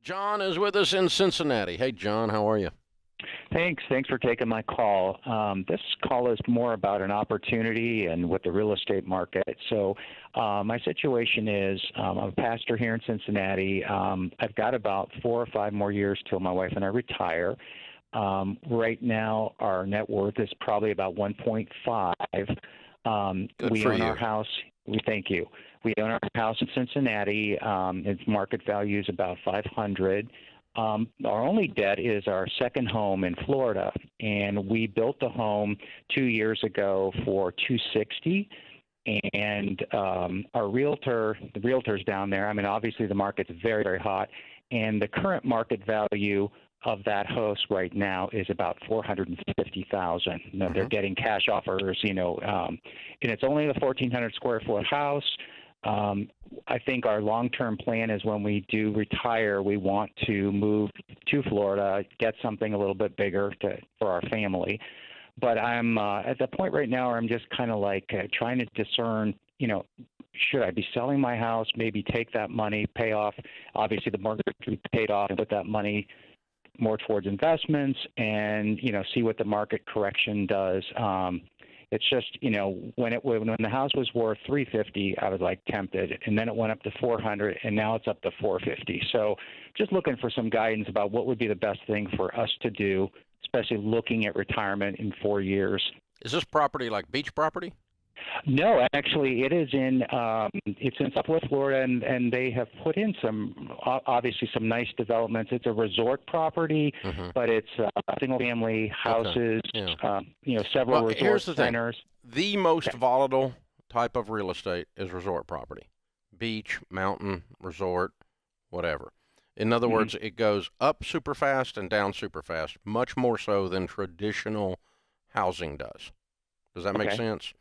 John is with us in Cincinnati. Hey, John, how are you? Thanks for taking my call. This call is more about an opportunity and with the real estate market. So my situation is I'm a pastor here in Cincinnati. I've got about 4 or 5 more years till my wife and I retire. Right now, our net worth is probably about 1.5. Good We for own you. our house. Thank you. We own our house in Cincinnati. Its market value is about 500. Our only debt is our second home in Florida, and we built the home 2 years ago for 260. And our the realtors down there. I mean, obviously the market's very, very hot, and the current market value of that house right now is about 450,000. They're getting cash offers, and it's only a 1,400 square foot house. I think our long-term plan is when we do retire, we want to move to Florida, get something a little bit bigger for our family. But I'm at the point right now where I'm just kind of like trying to discern, should I be selling my house, maybe take that money, pay off, obviously the mortgage we paid off, and put that money more towards investments and, see what the market correction does. It's just, when the house was worth 350, I was like tempted, and then it went up to 400, and now it's up to 450. So just looking for some guidance about what would be the best thing for us to do, especially looking at retirement in 4 years. Is this property like beach property? No, actually, it's in Southwest Florida, and they have put in obviously some nice developments. It's a resort property, but it's single-family houses, several resort centers. The most volatile type of real estate is resort property. Beach, mountain, resort, whatever. In other words, it goes up super fast and down super fast, much more so than traditional housing does. Does that make sense?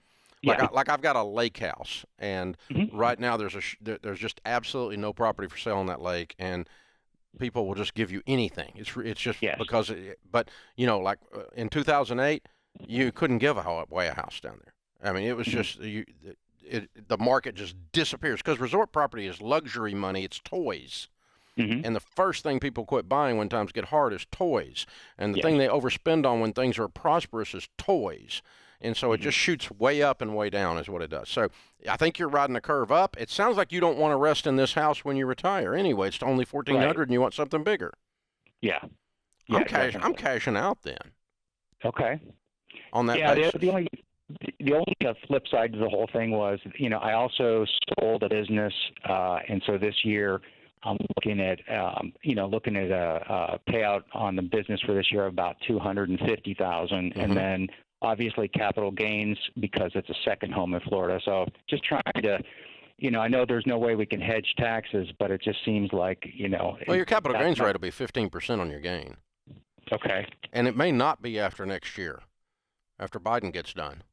Like I've got a lake house, and right now there's just absolutely no property for sale on that lake, and people will just give you anything. It's just because, but like in 2008, you couldn't give away a house down there. I mean, it was just the market just disappears because resort property is luxury money. It's toys. And the first thing people quit buying when times get hard is toys. And the thing they overspend on when things are prosperous is toys. And so it just shoots way up and way down is what it does. So I think you're riding the curve up. It sounds like you don't want to rest in this house when you retire. Anyway, it's only 1,400 and you want something bigger. Yeah. I'm cashing out then. Okay. On that basis. The only flip side to the whole thing was, I also sold a business, and so this year I'm looking at a payout on the business for this year of about $250,000, and then obviously capital gains because it's a second home in Florida. So just trying to, I know there's no way we can hedge taxes, but it just seems like, Well, your capital gains rate will be 15% on your gain. Okay. And it may not be after next year, after Biden gets done.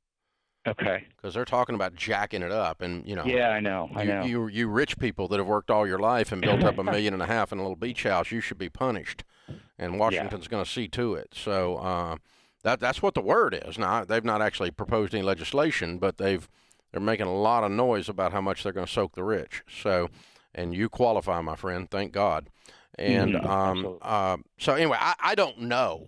Okay. Because they're talking about jacking it up, and Yeah, I know. You rich people that have worked all your life and built up $1.5 million in a little beach house, you should be punished, and Washington's going to see to it. So that's what the word is. Now they've not actually proposed any legislation, but they're making a lot of noise about how much they're going to soak the rich. So, and you qualify, my friend. Thank God. And so anyway, I don't know.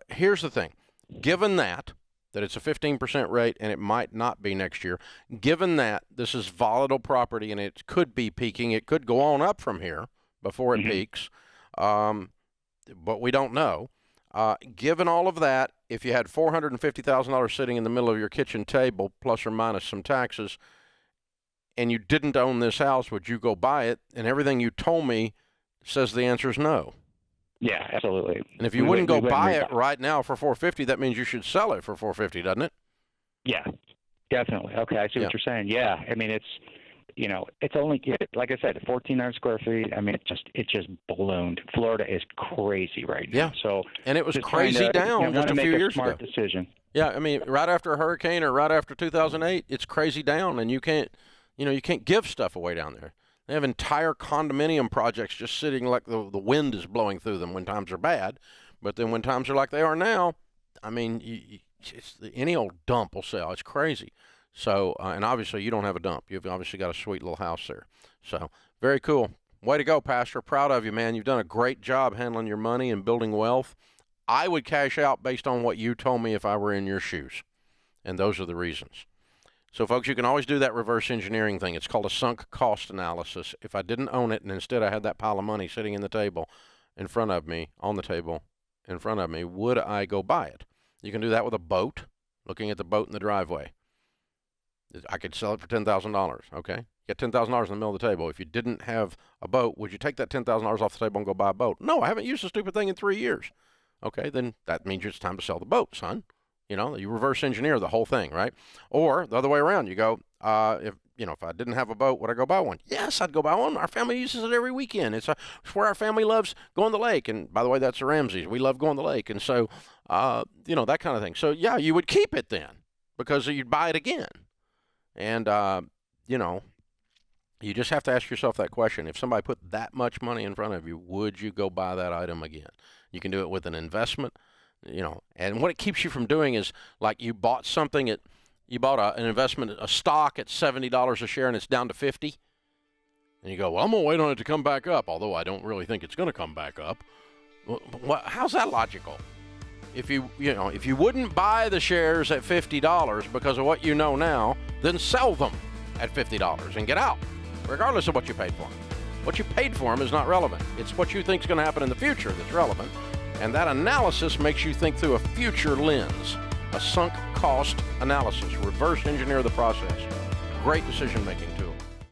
Here's the thing: given that it's a 15% rate and it might not be next year, given that this is volatile property and it could be peaking, it could go on up from here before it peaks, but we don't know. Given all of that, if you had $450,000 sitting in the middle of your kitchen table, plus or minus some taxes, and you didn't own this house, would you go buy it? And everything you told me says the answer is no. Yeah, absolutely. And if you wouldn't go buy it right now for $450,000, that means you should sell it for $450,000, doesn't it? Yeah, definitely. Okay, I see what you're saying. Yeah, I mean, it's only, like I said, 1,400 square feet. I mean, it just ballooned. Florida is crazy right now. Yeah. So, and it was crazy down just a few years ago. Smart decision. Yeah, I mean, right after a hurricane or right after 2008, it's crazy down, and you can't give stuff away down there. They have entire condominium projects just sitting like the wind is blowing through them when times are bad. But then when times are like they are now, I mean, any old dump will sell. It's crazy. So, and obviously you don't have a dump. You've obviously got a sweet little house there. So, very cool. Way to go, Pastor. Proud of you, man. You've done a great job handling your money and building wealth. I would cash out based on what you told me if I were in your shoes. And those are the reasons. So, folks, you can always do that reverse engineering thing. It's called a sunk cost analysis. If I didn't own it and instead I had that pile of money sitting in the table in front of me, on the table in front of me, would I go buy it? You can do that with a boat, looking at the boat in the driveway. I could sell it for $10,000, okay? You get $10,000 in the middle of the table. If you didn't have a boat, would you take that $10,000 off the table and go buy a boat? No, I haven't used the stupid thing in 3 years. Okay, then that means it's time to sell the boat, son. You know, you reverse engineer the whole thing, right? Or the other way around, you go, if I didn't have a boat, would I go buy one? Yes, I'd go buy one. Our family uses it every weekend. It's where our family loves going to the lake. And by the way, that's the Ramseys. We love going to the lake. And so, that kind of thing. So, yeah, you would keep it then because you'd buy it again. And, you just have to ask yourself that question. If somebody put that much money in front of you, would you go buy that item again? You can do it with an investment. And what it keeps you from doing is, like, you bought something you bought an investment, a stock at $70 a share and it's down to 50. And you go, well, I'm going to wait on it to come back up, although I don't really think it's going to come back up. Well, how's that logical? If you wouldn't buy the shares at $50 because of what you know now, then sell them at $50 and get out, regardless of what you paid for them. What you paid for them is not relevant. It's what you think is going to happen in the future that's relevant. And that analysis makes you think through a future lens, a sunk cost analysis. Reverse engineer the process. Great decision making.